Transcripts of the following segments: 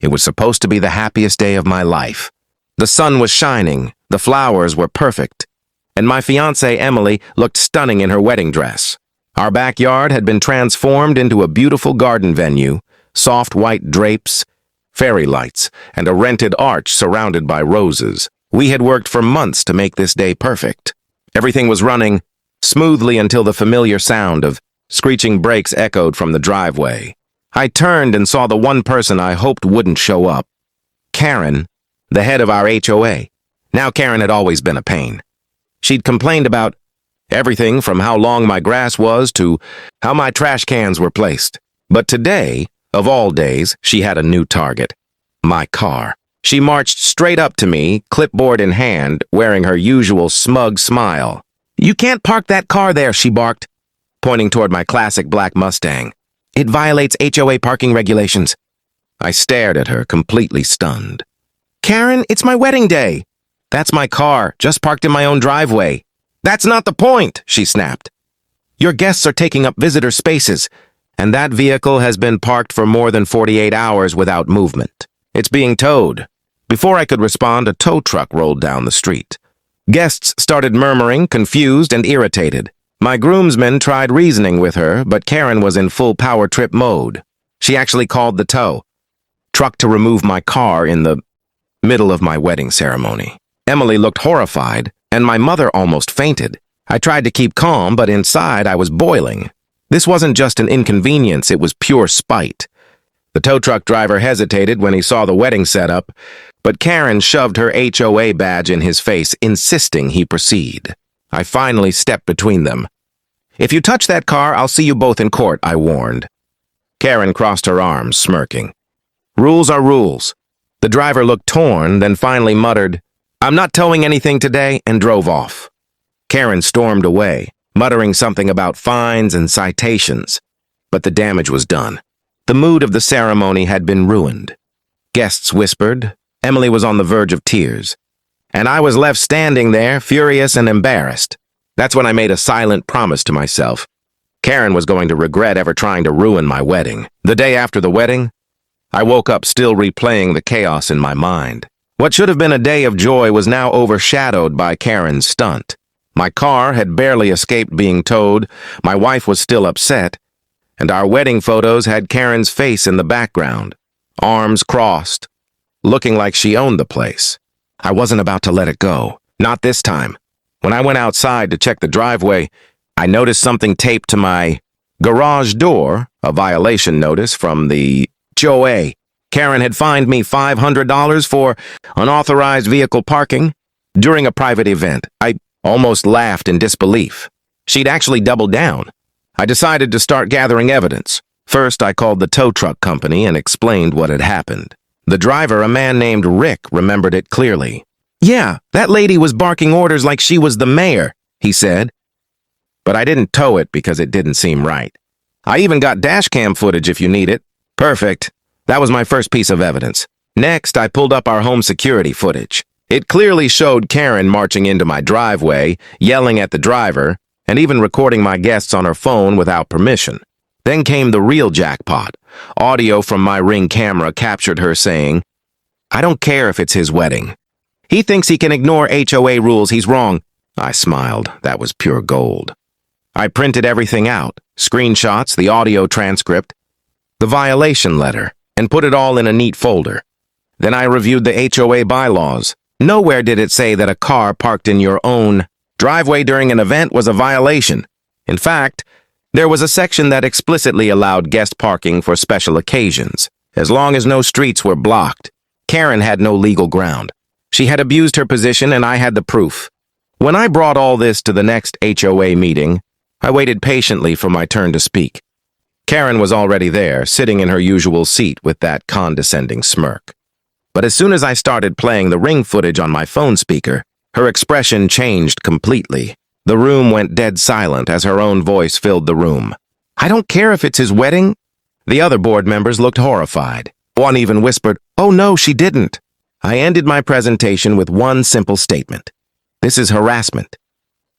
It was supposed to be the happiest day of my life. The sun was shining, the flowers were perfect, and my fiancée Emily looked stunning in her wedding dress. Our backyard had been transformed into a beautiful garden venue, soft white drapes, fairy lights, and a rented arch surrounded by roses. We had worked for months to make this day perfect. Everything was running smoothly until the familiar sound of screeching brakes echoed from the driveway. I turned and saw the one person I hoped wouldn't show up. Karen, the head of our HOA. Now Karen had always been a pain. She'd complained about everything from how long my grass was to how my trash cans were placed. But today, of all days, she had a new target. My car. She marched straight up to me, clipboard in hand, wearing her usual smug smile. "You can't park that car there," she barked, pointing toward my classic black Mustang. "It violates HOA parking regulations." I stared at her, completely stunned. "Karen, it's my wedding day." "That's my car, just parked in my own driveway." "That's not the point," she snapped. "Your guests are taking up visitor spaces, and that vehicle has been parked for more than 48 hours without movement. It's being towed." Before I could respond, a tow truck rolled down the street. Guests started murmuring, confused and irritated. My groomsmen tried reasoning with her, but Karen was in full power trip mode. She actually called the tow truck to remove my car in the middle of my wedding ceremony. Emily looked horrified, and my mother almost fainted. I tried to keep calm, but inside I was boiling. This wasn't just an inconvenience, it was pure spite. The tow truck driver hesitated when he saw the wedding setup, but Karen shoved her HOA badge in his face, insisting he proceed. I finally stepped between them. "If you touch that car, I'll see you both in court," I warned. Karen crossed her arms, smirking. "Rules are rules." The driver looked torn, then finally muttered, "I'm not towing anything today," and drove off. Karen stormed away, muttering something about fines and citations. But the damage was done. The mood of the ceremony had been ruined. Guests whispered. Emily was on the verge of tears. And I was left standing there, furious and embarrassed. That's when I made a silent promise to myself. Karen was going to regret ever trying to ruin my wedding. The day after the wedding, I woke up still replaying the chaos in my mind. What should have been a day of joy was now overshadowed by Karen's stunt. My car had barely escaped being towed, my wife was still upset, and our wedding photos had Karen's face in the background, arms crossed, looking like she owned the place. I wasn't about to let it go. Not this time. When I went outside to check the driveway, I noticed something taped to my garage door, a violation notice from the HOA. Karen had fined me $500 for unauthorized vehicle parking during a private event. I almost laughed in disbelief. She'd actually doubled down. I decided to start gathering evidence. First, I called the tow truck company and explained what had happened. The driver, a man named Rick, remembered it clearly. "Yeah, that lady was barking orders like she was the mayor," he said. But I didn't tow it because it didn't seem right. "I even got dashcam footage if you need it." "Perfect." That was my first piece of evidence. Next, I pulled up our home security footage. It clearly showed Karen marching into my driveway, yelling at the driver, and even recording my guests on her phone without permission. Then came the real jackpot. Audio from my Ring camera captured her saying, "I don't care if it's his wedding. He thinks he can ignore HOA rules, he's wrong." I smiled. That was pure gold. I printed everything out, screenshots, the audio transcript, the violation letter, and put it all in a neat folder. Then I reviewed the HOA bylaws. Nowhere did it say that a car parked in your own driveway during an event was a violation. In fact, there was a section that explicitly allowed guest parking for special occasions, as long as no streets were blocked. Karen had no legal ground. She had abused her position and I had the proof. When I brought all this to the next HOA meeting, I waited patiently for my turn to speak. Karen was already there, sitting in her usual seat with that condescending smirk. But as soon as I started playing the Ring footage on my phone speaker, her expression changed completely. The room went dead silent as her own voice filled the room. "I don't care if it's his wedding." The other board members looked horrified. One even whispered, "Oh no, she didn't." I ended my presentation with one simple statement. "This is harassment.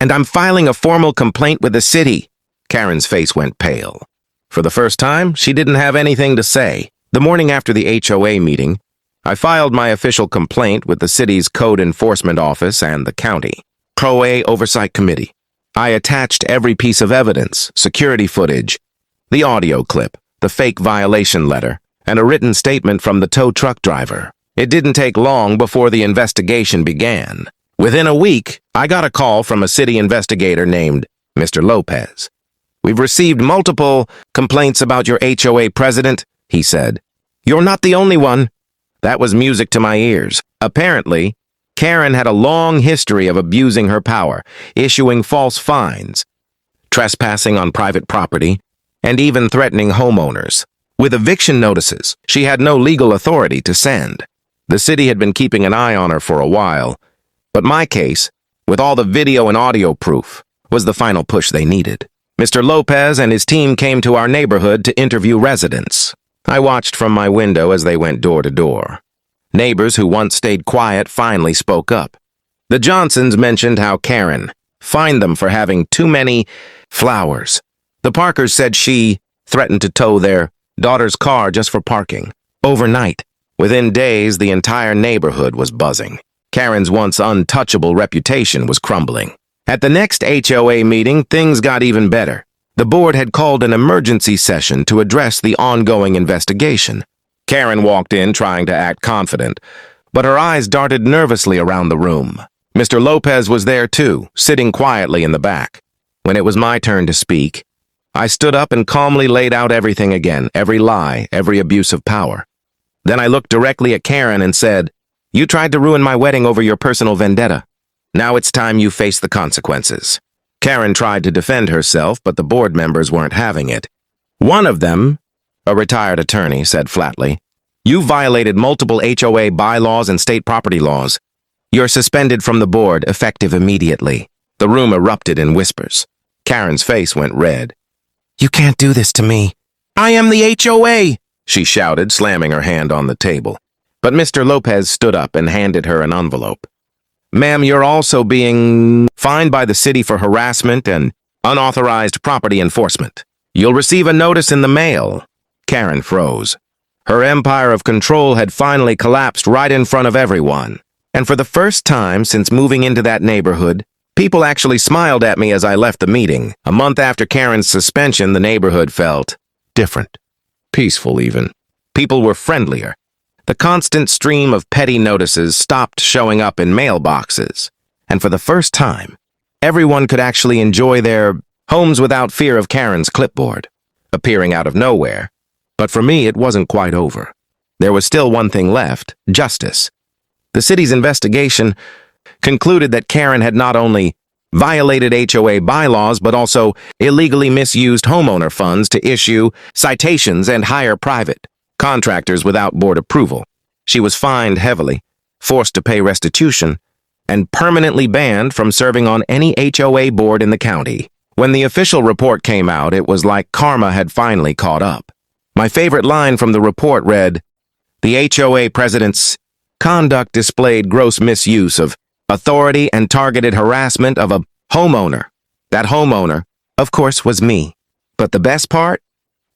And I'm filing a formal complaint with the city." Karen's face went pale. For the first time, she didn't have anything to say. The morning after the HOA meeting, I filed my official complaint with the city's Code Enforcement Office and the county HOA Oversight Committee. I attached every piece of evidence, security footage, the audio clip, the fake violation letter, and a written statement from the tow truck driver. It didn't take long before the investigation began. Within a week, I got a call from a city investigator named Mr. Lopez. "We've received multiple complaints about your HOA president," he said. "You're not the only one." That was music to my ears. Apparently, Karen had a long history of abusing her power, issuing false fines, trespassing on private property, and even threatening homeowners. With eviction notices, she had no legal authority to send. The city had been keeping an eye on her for a while, but my case, with all the video and audio proof, was the final push they needed. Mr. Lopez and his team came to our neighborhood to interview residents. I watched from my window as they went door to door. Neighbors who once stayed quiet finally spoke up. The Johnsons mentioned how Karen fined them for having too many flowers. The Parkers said she threatened to tow their daughter's car just for parking. Overnight, within days, the entire neighborhood was buzzing. Karen's once untouchable reputation was crumbling. At the next HOA meeting, things got even better. The board had called an emergency session to address the ongoing investigation. Karen walked in trying to act confident, but her eyes darted nervously around the room. Mr. Lopez was there too, sitting quietly in the back. When it was my turn to speak, I stood up and calmly laid out everything again, every lie, every abuse of power. Then I looked directly at Karen and said, "You tried to ruin my wedding over your personal vendetta. Now it's time you face the consequences." Karen tried to defend herself, but the board members weren't having it. One of them, a retired attorney, said flatly, "You violated multiple HOA bylaws and state property laws. You're suspended from the board, effective immediately." The room erupted in whispers. Karen's face went red. "You can't do this to me. I am the HOA!" she shouted, slamming her hand on the table. But Mr. Lopez stood up and handed her an envelope. "Ma'am, you're also being fined by the city for harassment and unauthorized property enforcement. You'll receive a notice in the mail." Karen froze. Her empire of control had finally collapsed right in front of everyone. And for the first time since moving into that neighborhood, people actually smiled at me as I left the meeting. A month after Karen's suspension, the neighborhood felt different. Peaceful, even. People were friendlier. The constant stream of petty notices stopped showing up in mailboxes. And for the first time, everyone could actually enjoy their homes without fear of Karen's clipboard, appearing out of nowhere. But for me, it wasn't quite over. There was still one thing left: justice. The city's investigation concluded that Karen had not only violated HOA bylaws, but also illegally misused homeowner funds to issue citations and hire private contractors without board approval. She was fined heavily, forced to pay restitution, and permanently banned from serving on any HOA board in the county. When the official report came out, it was like karma had finally caught up. My favorite line from the report read, "The HOA president's conduct displayed gross misuse of authority and targeted harassment of a homeowner." That homeowner, of course, was me. But the best part?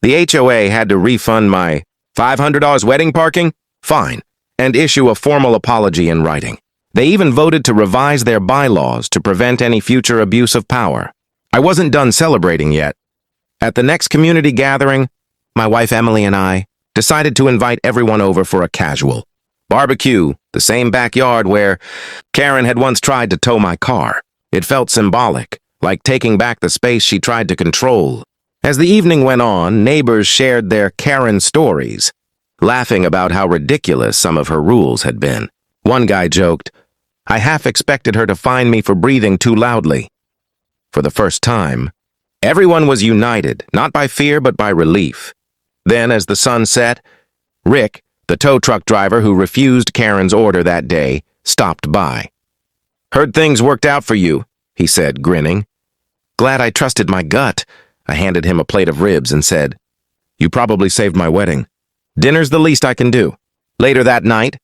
The HOA had to refund my $500 wedding parking fine and issue a formal apology in writing. They even voted to revise their bylaws to prevent any future abuse of power. I wasn't done celebrating yet. At the next community gathering, my wife Emily and I decided to invite everyone over for a casual barbecue, the same backyard where Karen had once tried to tow my car. It felt symbolic, like taking back the space she tried to control. As the evening went on, neighbors shared their Karen stories, laughing about how ridiculous some of her rules had been. One guy joked, "I half expected her to fine me for breathing too loudly." For the first time, everyone was united, not by fear but by relief. Then, as the sun set, Rick, the tow truck driver who refused Karen's order that day, stopped by. "Heard things worked out for you," he said, grinning. "Glad I trusted my gut." I handed him a plate of ribs and said, "You probably saved my wedding. Dinner's the least I can do." Later that night,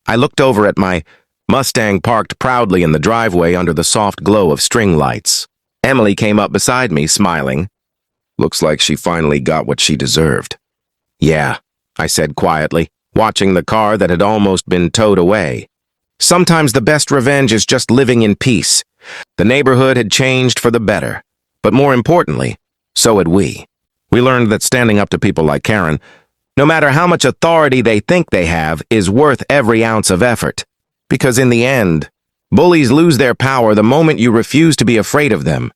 I looked over at my Mustang parked proudly in the driveway under the soft glow of string lights. Emily came up beside me, smiling. "Looks like she finally got what she deserved." "Yeah," I said quietly, watching the car that had almost been towed away. Sometimes the best revenge is just living in peace. The neighborhood had changed for the better. But more importantly, so had we. We learned that standing up to people like Karen, no matter how much authority they think they have, is worth every ounce of effort. Because in the end, bullies lose their power the moment you refuse to be afraid of them.